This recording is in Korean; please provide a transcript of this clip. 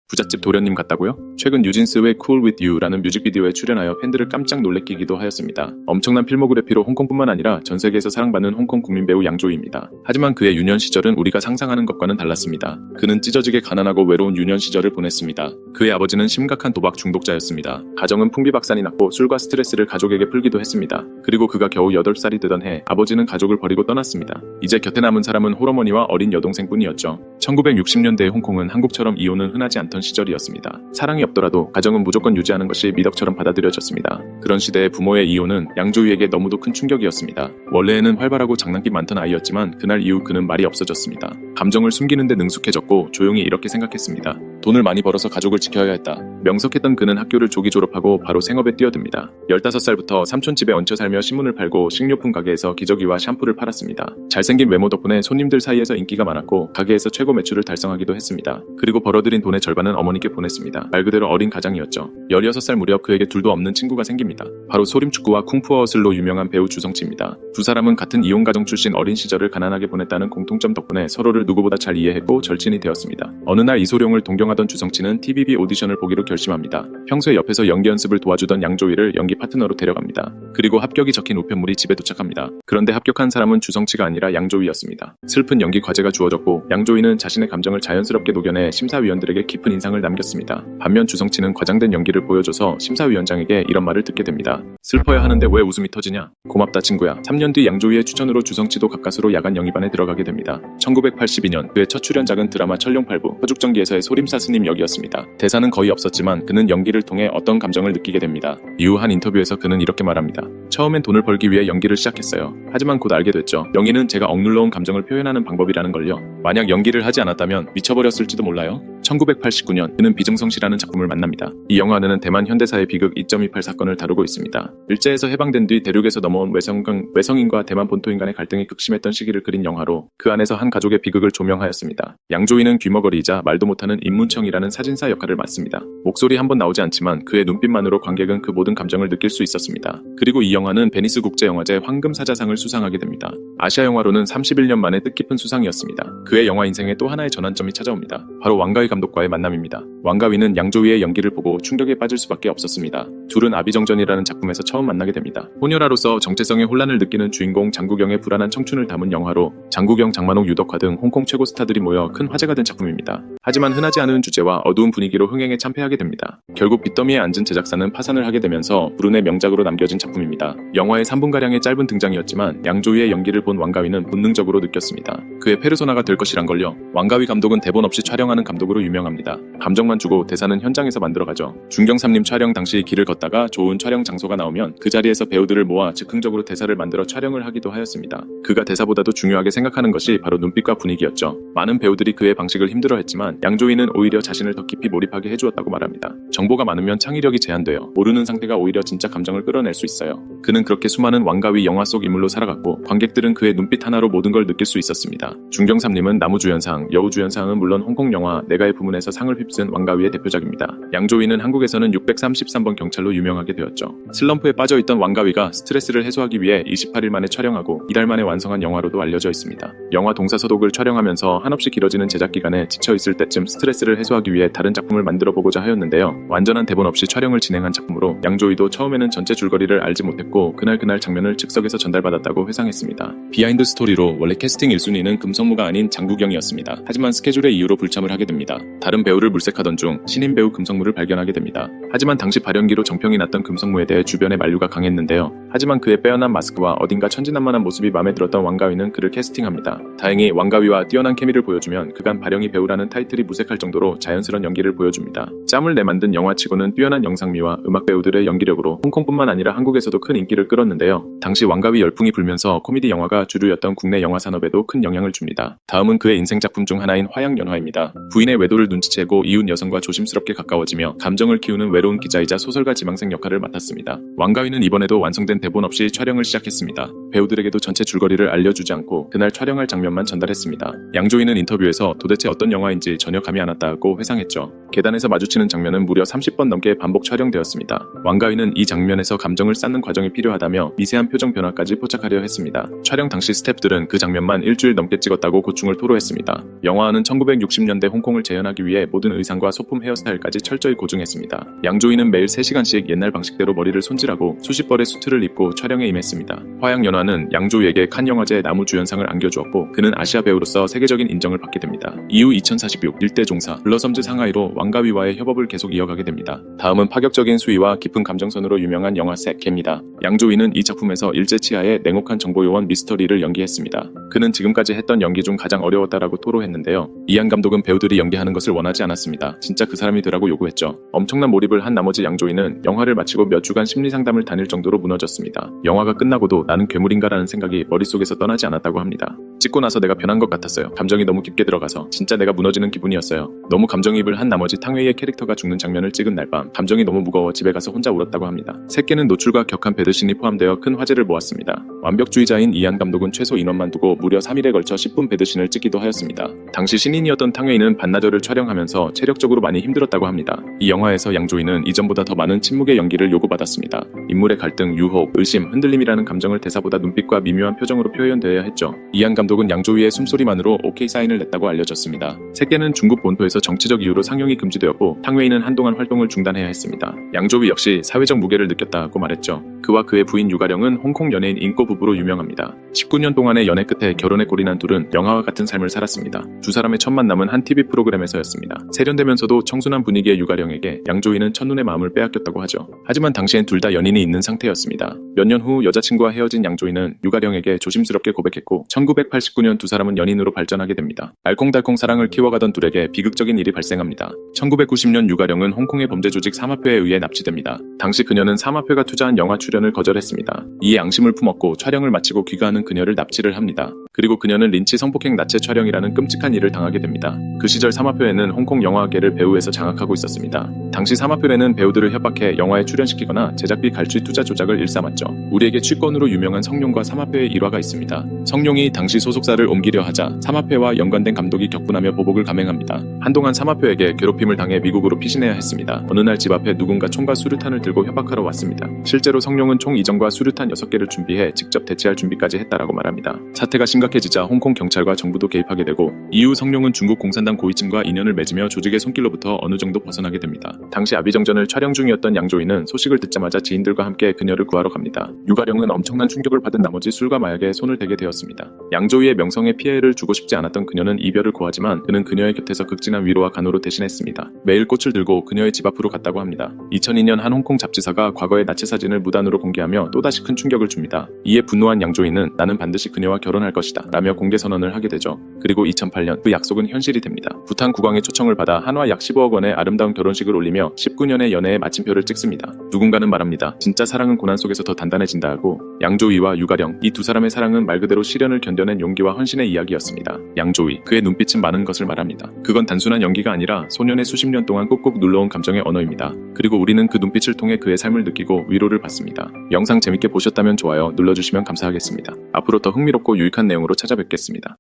부잣집 도련님 같다고요? 최근 뉴진스의 Cool With You라는 뮤직비디오에 출연하여 팬들을 깜짝 놀래키기도 하였습니다. 엄청난 필모그래피로 홍콩뿐만 아니라 전 세계에서 사랑받는 홍콩 국민 배우 양조위입니다. 하지만 그의 유년 시절은 우리가 상상하는 것과는 달랐습니다. 그는 찢어지게 가난하고 외로운 유년 시절을 보냈습니다. 그의 아버지는 심각한 도박 중독자였습니다. 가정은 풍비박산이 났고 술과 스트레스를 가족에게 풀기도 했습니다. 그리고 그가 겨우 8살이 되던 해 아버지는 가족을 버리고 떠났습니다. 이제 곁에 남은 사람은 홀어머니와 어린 여동생뿐이었죠. 1960년대의 홍콩은 한국처럼 이혼은 흔하지 않던 시절이었습니다. 사랑이 없더라도 가정은 무조건 유지하는 것이 미덕처럼 받아들여졌습니다. 그런 시대에 부모의 이혼은 양조위에게 너무도 큰 충격이었습니다. 원래는 활발하고 장난기 많던 아이였지만 그날 이후 그는 말이 없어졌습니다. 감정을 숨기는데 능숙해졌고 조용히 이렇게 생각했습니다. 돈을 많이 벌어서 가족을 지켜야 했다. 명석했던 그는 학교를 조기 졸업하고 바로 생업에 뛰어듭니다. 15살부터 삼촌 집에 얹혀 살며 신문을 팔고 식료품 가게에서 기저귀와 샴푸를 팔았습니다. 잘생긴 외모 덕분에 손님들 사이에서 인기가 많았고 가게에서 최고 매출을 달성하기도 했습니다. 그리고 벌어들인 돈의 절반은 어머니께 보냈습니다. 말 그대로 어린 가장이었죠. 16살 무렵 그에게 둘도 없는 친구가 생깁니다. 바로 소림축구와 쿵푸어슬로 유명한 배우 주성치입니다. 두 사람은 같은 이혼가정 출신 어린 시절을 가난하게 보냈다는 공통점 덕분에 서로를 누구보다 잘 이해했고 절친이 되었습니다. 어느 날 이소룡을 동경하던 주성치는 TVB 오디션을 보기로 결심합니다. 평소에 옆에서 연기 연습을 도와주던 양조위를 연기 파트너로 데려갑니다. 그리고 합격이 적힌 우편물이 집에 도착합니다. 그런데 합격한 사람은 주성치가 아니라 양조위였습니다. 슬픈 연기 과제가 주어졌고 양조위는 자신의 감정을 자연스럽게 녹여내 심사위원들에게 깊은 인상을 남겼습니다. 반면 주성치는 과장된 연기를 보여줘서 심사위원장에게 이런 말을 듣게 됩니다. 슬퍼야 하는데 왜 웃음이 터지냐? 고맙다 친구야. 3년 뒤 양조위의 추천으로 주성치도 가까스로 야간 영희반에 들어가게 됩니다. 1982년 그의 첫 출연작은 드라마 천룡팔부 허죽전기에서의 소림사 스님 역이었습니다. 대사는 거의 없었지만 그는 연기를 통해 어떤 감정을 느끼게 됩니다. 이후 한 인터뷰에서 그는 이렇게 말합니다. 처음엔 돈을 벌기 위해 연기를 시작했어요. 하지만 곧 알게 됐죠. 연기는 제가 억눌러온 감정을 표현하는 방법이라는 걸요. 만약 연기를 하지 않았다면 미쳐버렸을지도 몰라요. 1989년 그는 비증성시라는 작품을 만납니다. 이 영화는 대만 현대사의 비극 2.28 사건을 다루고 있습니다. 일제에서 해방된 뒤 대륙에서 넘어온 외성인과 대만 본토인 간의 갈등이 극심했던 시기를 그린 영화로 그 안에서 한 가족의 비극을 조명하였습니다. 양조위는 귀머거리이자 말도 못하는 임문청이라는 사진사 역할을 맡습니다. 목소리 한 번 나오지 않지만 그의 눈빛만으로 관객은 그 모든 감정을 느낄 수 있었습니다. 그리고 이 영화는 베니스 국제영화제 황금사자상을 수상하게 됩니다. 아시아 영화로는 31년 만에 뜻깊은 수상이었습니다. 그의 영화 인생에 또 하나의 전환점이 찾아옵니다. 바로 왕가위 감독과의 만남입니다. 왕가위는 양조위의 연기를 보고 충격에 빠질 수밖에 없었습니다. 둘은 아비정전이라는 작품에서 처음 만나게 됩니다. 혼혈아로서 정체성의 혼란을 느끼는 주인공 장국영의 불안한 청춘을 담은 영화로 장국영, 장만옥, 유덕화 등 홍콩 최고 스타들이 모여 큰 화제가 된 작품입니다. 하지만 흔하지 않은 주제와 어두운 분위기로 흥행에 참패하게 됩니다. 결국 빚더미에 앉은 제작사는 파산을 하게 되면서 불운의 명작으로 남겨진 작품입니다. 영화의 3분가량의 짧은 등장이었지만 양조위의 연기를 본 왕가위는 본능적으로 느꼈습니다. 그의 페르소나가 될 것이란 걸요. 왕가위 감독은 대본 없이 촬영하는 감독으로 유명합니다. 감정만 주고 대사는 현장에서 만들어가죠. 중경삼림 촬영 당시 길을 걷다가 좋은 촬영 장소가 나오면 그 자리에서 배우들을 모아 즉흥적으로 대사를 만들어 촬영을 하기도 하였습니다. 그가 대사보다도 중요하게 생각하는 것이 바로 눈빛과 분위기였죠. 많은 배우들이 그의 방식을 힘들어했지만 양조위는 오히려 자신을 더 깊이 몰입하게 해주었다고 말합니다. 정보가 많으면 창의력이 제한돼요. 모르는 상태가 오히려 진짜 감정을 끌어낼 수 있어요. 그는 그렇게 수많은 왕가위 영화 속 인물로 살아갔고 관객들은 그의 눈빛 하나로 모든 걸 느낄 수 있었습니다. 중경삼림은 나무주연상, 여우주연상은 물론 홍콩 영화 내가의 부문에서 상을 휩쓴 왕가위의 대표작입니다. 양조위는 한국에서는 633번 경찰로 유명하게 되었죠. 슬럼프에 빠져있던 왕가위가 스트레스를 해소하기 위해 28일 만에 촬영하고 이달 만에 완성한 영화로도 알려져 있습니다. 영화 동사서독을 촬영하면서 한없이 길어지는 제작 기간에 지쳐있을 때쯤 스트레스를 해소하기 위해 다른 작품을 만들어보고자 하였는데요. 완전한 대본 없이 촬영을 진행한 작품으로 양조위도 처음에는 전체 줄거리를 알지 못했고 그날 장면을 즉석에서 전달받았다고 회상했습니다. 비하인드 스토리로 원래 캐스팅 1순위는 금성무가 아닌 장국영이었습니다. 하지만 스케줄의 이유로 불참을 하게 됩니다. 다른 배우를 물색하던 중 신인 배우 금성무를 발견하게 됩니다. 하지만 당시 발연기로 정평이 났던 금성무에 대해 주변의 만류가 강했는데요. 하지만 그의 빼어난 마스크와 어딘가 천진난만한 모습이 마음에 들었던 왕가위는 그를 캐스팅합니다. 다행히 왕가위와 뛰어난 케미를 보여주면 그간 발영이 배우라는 타이틀이 무색할 정도로 자연스러운 연기를 보여줍니다. 짬을 내 만든 영화치고는 뛰어난 영상미와 음악 배우들의 연기력으로 홍콩뿐만 아니라 한국에서도 큰 인기를 끌었는데요. 당시 왕가위 열풍이 불면서 코미디 영화가 주류였던 국내 영화 산업에도 큰 영향을 줍니다. 다음은 그의 인생 작품 중 하나인 화양연화입니다. 부인의 외도를 눈치채고 이웃 여성과 조심스럽게 가까워지며 감정을 키우는 외로운 기자이자 소설가 지망생 역할을 맡았습니다. 왕가위는 이번에도 완성된 대본 없이 촬영을 시작했습니다. 배우들에게도 전체 줄거리를 알려주지 않고 그날 촬영할 장면만 전달했습니다. 양조위는 인터뷰에서 도대체 어떤 영화인지 전혀 감이 안 왔다고 회상했죠. 계단에서 마주치는 장면은 무려 30번 넘게 반복 촬영되었습니다. 왕가위는 이 장면에서 감정을 쌓는 과정이 감정이 필요하다며 미세한 표정 변화까지 포착하려 했습니다. 촬영 당시 스태프들은 그 장면만 일주일 넘게 찍었다고 고충을 토로했습니다. 영화는 1960년대 홍콩을 재현하기 위해 모든 의상과 소품 헤어스타일까지 철저히 고증했습니다. 양조위는 매일 3시간씩 옛날 방식대로 머리를 손질하고 수십 벌의 수트를 입고 촬영에 임했습니다. 화양연화는 양조위에게 칸 영화제 나무주연상을 안겨주었고 그는 아시아 배우로서 세계적인 인정을 받게 됩니다. 이후 2046 일대 종사 블러섬즈 상하이로 왕가위와의 협업을 계속 이어가게 됩니다. 다음은 파격적인 수위와 깊은 감정선으로 유명한 영화 셋케입니다. 양조위는 이 작품에서 일제치하의 냉혹한 정보요원 미스터리를 연기했습니다. 그는 지금까지 했던 연기 중 가장 어려웠다라고 토로했는데요. 이안 감독은 배우들이 연기하는 것을 원하지 않았습니다. 진짜 그 사람이 되라고 요구했죠. 엄청난 몰입을 한 나머지 양조위는 영화를 마치고 몇 주간 심리상담을 다닐 정도로 무너졌습니다. 영화가 끝나고도 나는 괴물인가라는 생각이 머릿속에서 떠나지 않았다고 합니다. 찍고 나서 내가 변한 것 같았어요. 감정이 너무 깊게 들어가서 진짜 내가 무너지는 기분이었어요. 너무 감정이입을 한 나머지 탕웨이의 캐릭터가 죽는 장면을 찍은 날 밤 감정이 너무 무거워 집에 가서 혼자 울었다고 합니다. 새끼는 노출과 격한 배드신이 포함되어 큰 화제를 모았습니다. 완벽주의자인 이안 감독은 최소 인원만 두고 무려 3일에 걸쳐 10분 배드신을 찍기도 하였습니다. 당시 신인이었던 탕웨이는 반나절을 촬영하면서 체력적으로 많이 힘들었다고 합니다. 이 영화에서 양조위는 이전보다 더 많은 침묵의 연기를 요구받았습니다. 인물의 갈등, 유혹, 의심, 흔들림이라는 감정을 대사보다 눈빛과 미묘한 표정으로 표현되어야 했죠. 이안 감독은 양조위의 숨소리만으로 오케이 사인을 냈다고 알려졌습니다. 새끼는 중국 본토에서 정치적 이유로 상영이 금지되었고 탕웨이는 한동안 활동을 중단해야 했습니다. 양조위 역시 사회적 무게를 느꼈다고 말했죠. 그와 그의 부인 유가령은 홍콩 연예인 인꼬 부부로 유명합니다. 19년 동안의 연애 끝에 결혼에 골인한 둘은 영화와 같은 삶을 살았습니다. 두 사람의 첫 만남은 한 TV 프로그램에서였습니다. 세련되면서도 청순한 분위기의 유가령에게 양조위는 첫눈에 마음을 빼앗겼다고 하죠. 하지만 당시엔 둘 다 연인이 있는 상태였습니다. 몇 년 후 여자친구와 헤어진 양조위는 유가령에게 조심스럽게 고백했고 1989년 두 사람은 연인으로 발전하게 됩니다. 알콩달콩 사랑을 키워가던 둘에게 비극적인 일이 발생합니다. 1990년 유가령은 홍콩의 범죄 조직 삼합회에 의해 납치됩니다. 당시 그녀는 삼합회가 투자한 영화 출연을 거절했습니다. 이에 앙심을 품었고 촬영을 마치고 귀가하는 그녀를 납치를 합니다. 그리고 그녀는 린치 성폭행 나체 촬영이라는 끔찍한 일을 당하게 됩니다. 그 시절 삼합회는 홍콩 영화계를 배우에서 장악하고 있었습니다. 당시 삼합회는 배우들을 협박해 영화에 출연시키거나 제작비 갈취 투자 조작을 일삼았죠. 우리에게 취권으로 유명한 성룡과 삼합회의 일화가 있습니다. 성룡이 당시 소속사를 옮기려 하자 삼합회와 연관된 감독이 격분하며 보복을 감행합니다. 한동안 삼합회에게 괴롭힘을 당해 미국으로 피신해야 했습니다. 어느 날 집 앞에 누군가 총과 수류탄을 들고 협박하러 왔습니다. 실제로 성룡은 총 이전과 수류탄 6개를 준비해 직접 대치할 준비까지 했다라고 말합니다. 사태가 심각해지자 홍콩 경찰과 정부도 개입하게 되고 이후 성룡은 중국 공산당 고위층과 인연을 맺으며 조직의 손길로부터 어느 정도 벗어나게 됩니다. 당시 아비정전을 촬영 중이었던 양조위는 소식을 듣자마자 지인들과 함께 그녀를 구하러 갑니다. 유가령은 엄청난 충격을 받은 나머지 술과 마약에 손을 대게 되었습니다. 양조위의 명성에 피해를 주고 싶지 않았던 그녀는 이별을 고하지만 그는 그녀의 곁에서 극진한 위로와 간호로 대신했습니다. 매일 꽃을 들고 그녀의 집 앞으로 갔다고 합니다. 2002년 한 홍콩 잡지사가 과거의 나치 사진을 무단으로 공개하며 또다시 큰 충격을 줍니다. 이에 분노한 양조위는 나는 반드시 그녀와 결혼할 것이다 라며 공개 선언을 하게 되죠. 그리고 2008년 그 약속은 현실이 됩니다. 부탄 국왕의 초청을 받아 한화 약 15억 원의 아름다운 결혼식을 올리며 19년의 연애의 마침표를 찍습니다. 누군가는 말합니다. 진짜 사랑은 고난 속에서 더 단단해진다 하고 양조위와 유가령 이 두 사람의 사랑은 말 그대로 시련을 견뎌낸 용기와 헌신의 이야기였습니다. 양조위 그의 눈빛은 많은 것을 말합니다. 그건 단순한 연기가 아니라 소년의 수십 년 동안 꾹꾹 눌러온 감정의 언어입니다. 그리고 우리는 그 눈빛을 통해 그의 삶을 느끼고 위로를 받습니다. 영상 재밌게 보셨다면 좋아요 눌러주시면 감사하겠습니다. 앞으로 더 흥미롭고 유익한 내용으로 찾아뵙겠습니다.